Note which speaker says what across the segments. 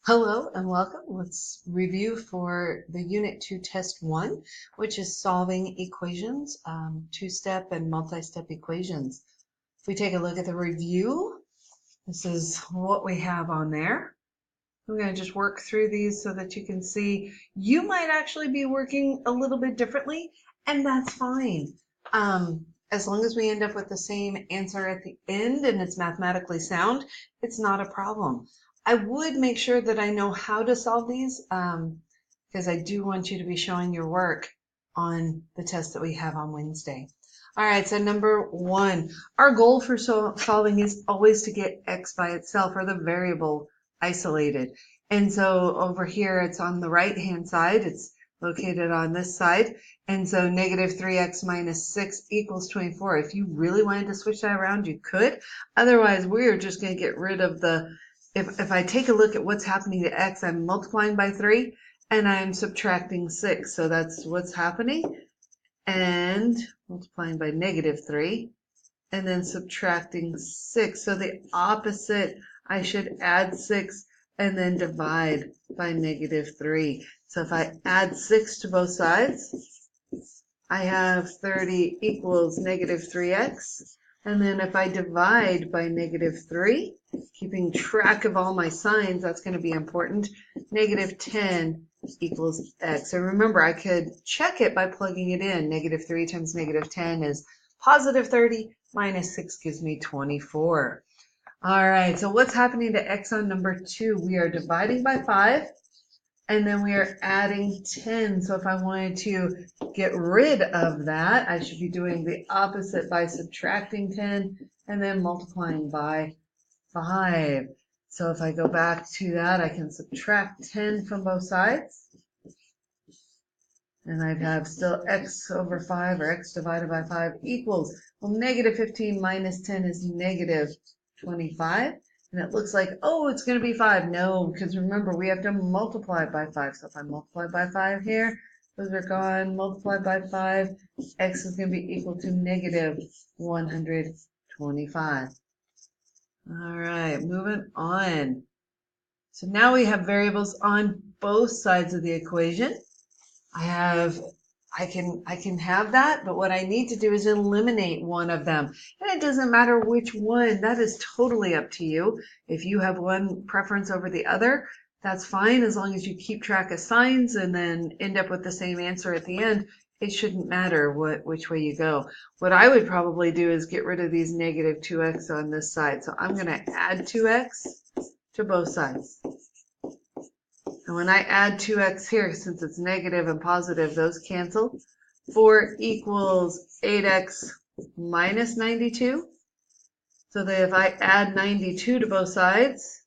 Speaker 1: Hello and welcome. Let's review for the Unit 2 Test 1, which is solving equations, two-step and multi-step equations. If we take a look at the review, this is what we have on there. I'm going to just work through these so that you can see you might actually be working a little bit differently, and that's fine. As long as we end up with the same answer at the end and it's mathematically sound, it's not a problem. I would make sure that I know how to solve these because I do want you to be showing your work on the test that we have on Wednesday. All right, so number one, our goal for solving is always to get x by itself, or the variable isolated. And so over here, it's on the right-hand side. It's located on this side. And so negative 3x minus 6 equals 24. If you really wanted to switch that around, you could. Otherwise, we're just going to get rid of the, if I take a look at what's happening to x, I'm multiplying by 3 and I'm subtracting 6. So that's what's happening. And multiplying by negative 3 and then subtracting 6. So the opposite, I should add 6 and then divide by negative 3. So if I add 6 to both sides, I have 30 equals negative 3x. And then if I divide by negative 3, keeping track of all my signs, that's going to be important, negative 10 equals x. And remember, I could check it by plugging it in. Negative 3 times negative 10 is positive 30, minus 6 gives me 24. All right, so what's happening to x on number 2? We are dividing by 5, and then we are adding 10. So if I wanted to get rid of that, I should be doing the opposite by subtracting 10 and then multiplying by 5. So if I go back to that, I can subtract 10 from both sides. And I'd have still x over 5, or x divided by 5 equals, well, negative 15 minus 10 is negative 25. And it looks like, oh, it's going to be 5. No, because remember, we have to multiply by 5. So if I multiply by 5 here, those are gone. Multiply by 5, x is going to be equal to negative 125. All right, moving on. So now we have variables on both sides of the equation. I can have that, but what I need to do is eliminate one of them. And it doesn't matter which one. That is totally up to you. If you have one preference over the other, that's fine, as long as you keep track of signs and then end up with the same answer at the end. It shouldn't matter which way you go. What I would probably do is get rid of these negative 2x on this side. So I'm going to add 2x to both sides. And when I add 2x here, since it's negative and positive, those cancel. 4 equals 8x minus 92. So that if I add 92 to both sides,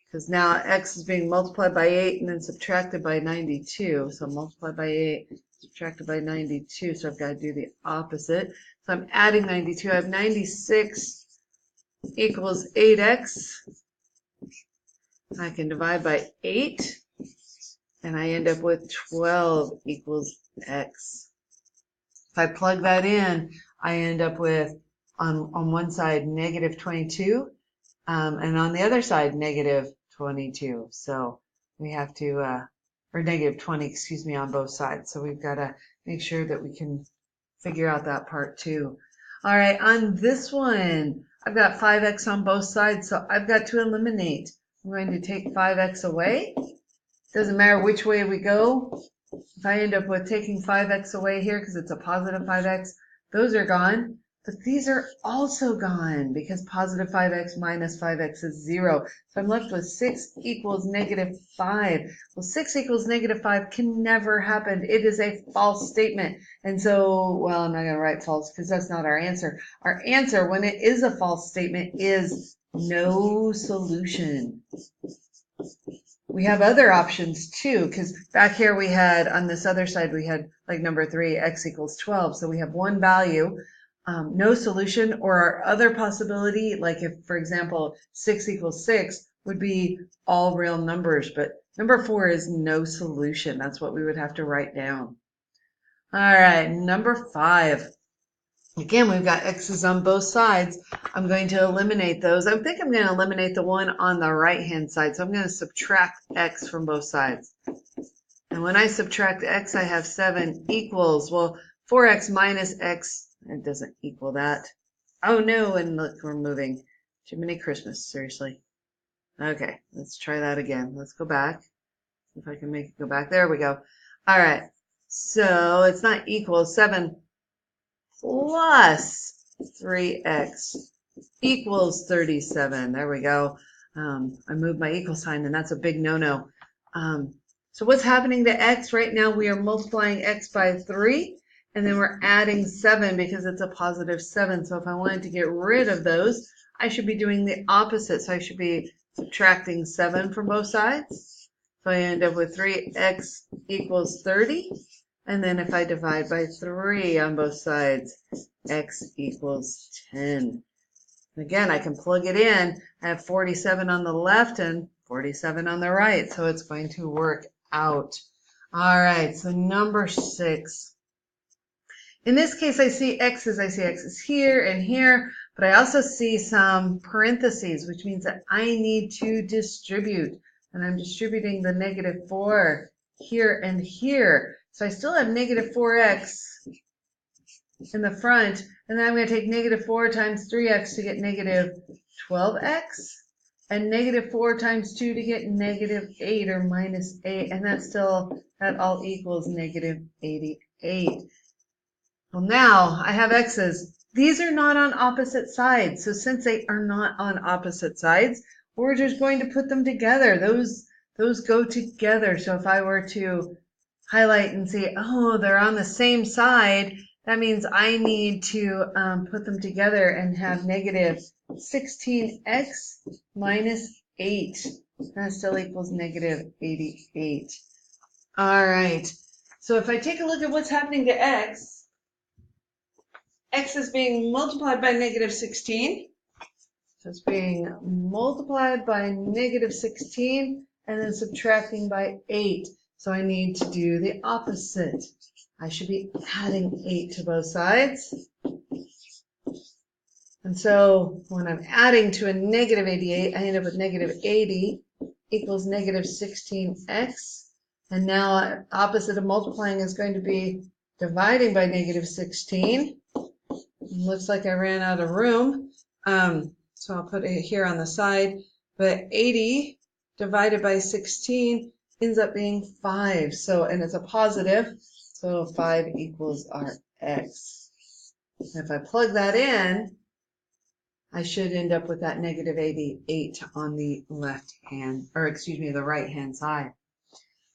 Speaker 1: because now x is being multiplied by 8 and then subtracted by 92. So multiplied by 8, subtracted by 92. So I've got to do the opposite. So I'm adding 92. I have 96 equals 8x. I can divide by 8, and I end up with 12 equals x. If I plug that in, I end up with, on one side, negative 22, and on the other side, negative 22. So we have to, or negative 20, excuse me, on both sides. So we've got to make sure that we can figure out that part too. All right, on this one, I've got 5x on both sides, so I've got to eliminate. I'm going to take 5x away. Doesn't matter which way we go. If I end up with taking 5x away here because it's a positive 5x, those are gone. But these are also gone because positive 5x minus 5x is 0. So I'm left with 6 equals negative 5. Well, 6 equals negative 5 can never happen. It is a false statement. And so, well, I'm not going to write false because that's not our answer. Our answer, when it is a false statement, is no solution. We have other options too, because back here we had, on this other side, we had like number 3, x equals 12. So we have one value, no solution, or our other possibility, like if, for example, 6 equals 6 would be all real numbers, but number 4 is no solution. That's what we would have to write down. All right, number 5. Again, we've got x's on both sides. I'm going to eliminate those. I think I'm going to eliminate the one on the right-hand side. So I'm going to subtract x from both sides. And when I subtract x, I have 7 equals, well, 4x minus x, it doesn't equal that. Oh no, and look, we're moving. Jiminy Christmas, seriously. Okay, let's try that again. Let's go back. If I can make it go back. There we go. All right, so it's not equal. 7 plus 3x equals 37. There we go. I moved my equal sign, and that's a big no-no. So what's happening to x right now? We are multiplying x by 3, and then we're adding 7 because it's a positive 7. So if I wanted to get rid of those, I should be doing the opposite. So I should be subtracting 7 from both sides. So I end up with 3x equals 30. And then if I divide by 3 on both sides, x equals 10. Again, I can plug it in. I have 47 on the left and 47 on the right, so it's going to work out. All right, so number 6. In this case, I see x's here and here, but I also see some parentheses, which means that I need to distribute. And I'm distributing the negative 4 here and here. So I still have negative 4x in the front, and then I'm going to take negative 4 times 3x to get negative 12x, and negative 4 times 2 to get negative 8 or minus 8, and that all equals negative 88. Well, now I have x's. These are not on opposite sides, so since they are not on opposite sides, we're just going to put them together. Those go together. So if I were to highlight and say, oh, they're on the same side, that means I need to put them together and have negative 16x minus 8. That still equals negative 88. All right. So if I take a look at what's happening to x is being multiplied by negative 16. So it's being multiplied by negative 16 and then subtracting by 8. So I need to do the opposite. I should be adding 8 to both sides. And so when I'm adding to a negative 88, I end up with negative 80 equals negative 16x. And now opposite of multiplying is going to be dividing by negative 16. Looks like I ran out of room. So I'll put it here on the side. But 80 divided by 16 ends up being 5. So, and it's a positive. So 5 equals our x. If I plug that in, I should end up with that negative 88 on the left hand, or excuse me, the right hand side.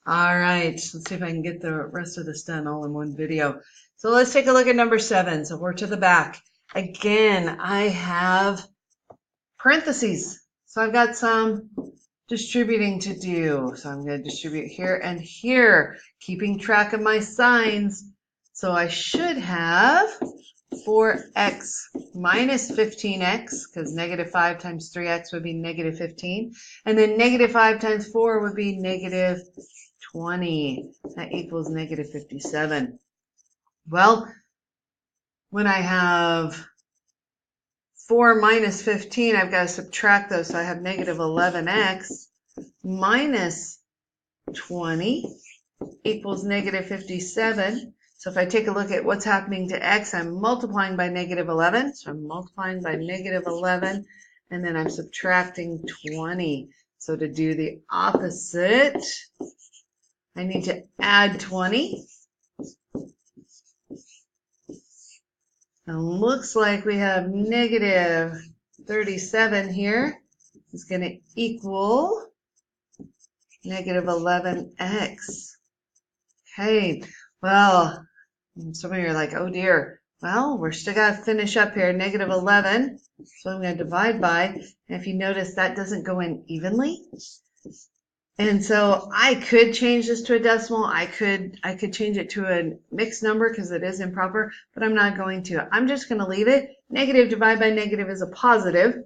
Speaker 1: All right, let's see if I can get the rest of this done all in one video. So let's take a look at number 7. So we're to the back. Again, I have parentheses. So I've got some distributing to do. So I'm going to distribute here and here, keeping track of my signs. So I should have 4x minus 15x, because negative 5 times 3x would be negative 15. And then negative 5 times 4 would be negative 20. That equals negative 57. Well, when I have 4 minus 15, I've got to subtract those. So I have negative 11x minus 20 equals negative 57. So if I take a look at what's happening to x, I'm multiplying by negative 11. So I'm multiplying by negative 11, and then I'm subtracting 20. So to do the opposite, I need to add 20. And looks like we have negative 37 here. It's going to equal negative 11x. Okay, well, some of you are like, oh dear. Well, we're still got to finish up here. Negative 11. So I'm going to divide by. And if you notice, that doesn't go in evenly. And so I could change this to a decimal. I could change it to a mixed number because it is improper, but I'm not going to. I'm just going to leave it. Negative divided by negative is a positive,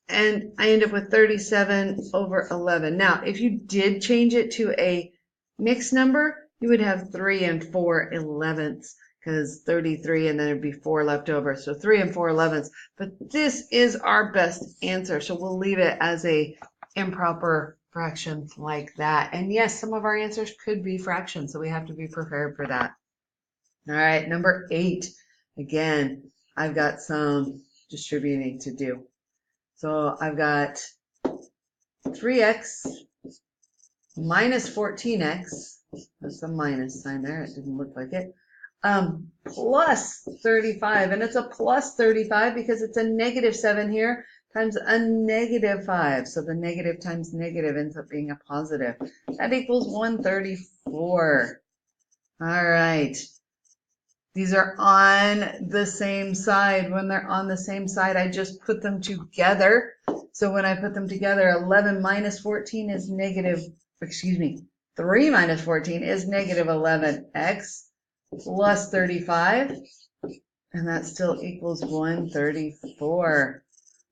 Speaker 1: and I end up with 37 over 11. Now, if you did change it to a mixed number, you would have 3 and 4 11ths. because 33 and then there'd be 4 left over. So 3 and 4/11ths. But this is our best answer. So we'll leave it as a improper fraction like that. And yes, some of our answers could be fractions, so we have to be prepared for that. All right, number 8. Again, I've got some distributing to do. So I've got 3x minus 14x. That's a minus sign there. It didn't look like it. Plus 35, and it's a plus 35 because it's a negative 7 here times a negative 5. So the negative times negative ends up being a positive. That equals 134. All right. These are on the same side. When they're on the same side, I just put them together. So when I put them together, 11 minus 14 is negative, 3 minus 14 is negative 11x plus 35, and that still equals 134.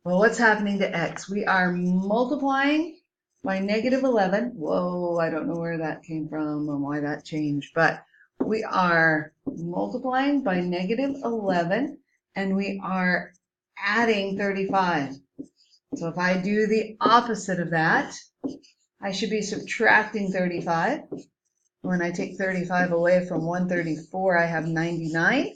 Speaker 1: Well, what's happening to x? We are multiplying by negative 11. Whoa, I don't know where that came from and why that changed, but we are multiplying by negative 11, and we are adding 35. So if I do the opposite of that, I should be subtracting 35. When I take 35 away from 134, I have 99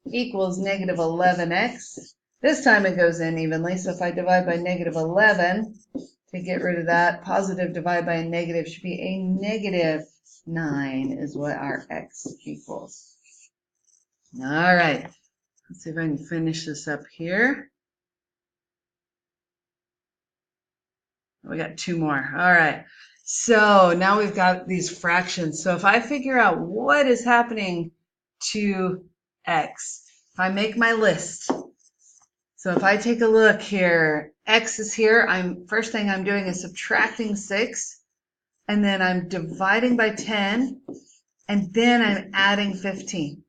Speaker 1: equals negative 11x. This time it goes in evenly, so if I divide by negative 11, to get rid of that, positive divided by a negative should be a negative 9 is what our x equals. All right, let's see if I can finish this up here. We got 2 more. All right, so now we've got these fractions. So if I figure out what is happening to x, if I make my list, so if I take a look here, x is here. First thing I'm doing is subtracting 6, and then I'm dividing by 10, and then I'm adding 15.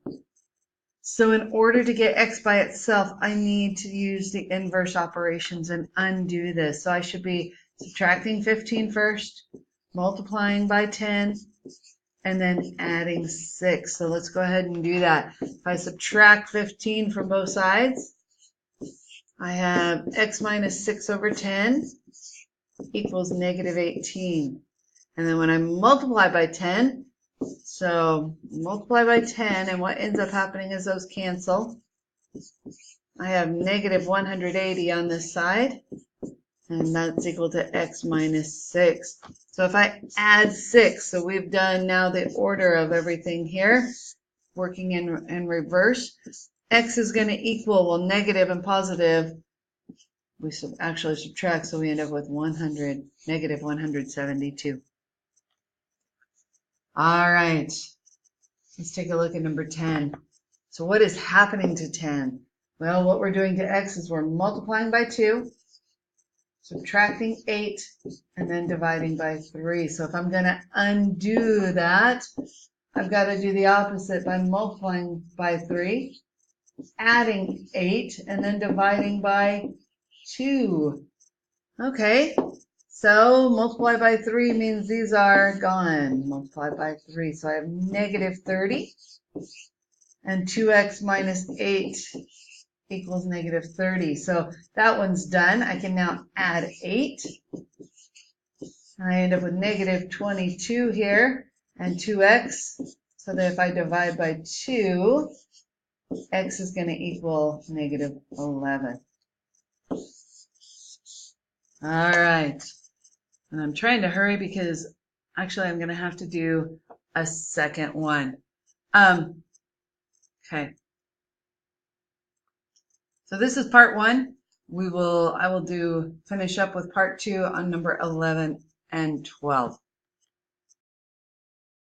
Speaker 1: So in order to get x by itself, I need to use the inverse operations and undo this. So I should be subtracting 15 first, multiplying by 10, and then adding 6. So let's go ahead and do that. If I subtract 15 from both sides, I have x minus 6 over 10 equals negative 18. And then when I multiply by 10, so multiply by 10, and what ends up happening is those cancel. I have negative 180 on this side, and that's equal to x minus 6. So if I add 6, so we've done now the order of everything here, working in reverse. X is going to equal, well, negative and positive, we actually subtract, so we end up with negative 172. All right, let's take a look at number 10. So what is happening to 10? Well, what we're doing to x is we're multiplying by 2, subtracting 8, and then dividing by 3. So if I'm going to undo that, I've got to do the opposite by multiplying by 3, adding 8, and then dividing by 2. Okay, so multiply by 3 means these are gone. Multiply by 3, so I have negative 30, and 2x minus 8 equals negative 30. So that one's done. I can now add 8. I end up with negative 22 here, and 2x. So that if I divide by 2, x is going to equal negative 11. All right. And I'm trying to hurry because actually I'm going to have to do a second one. Okay. So this is part 1. I will finish up with part 2 on number 11 and 12.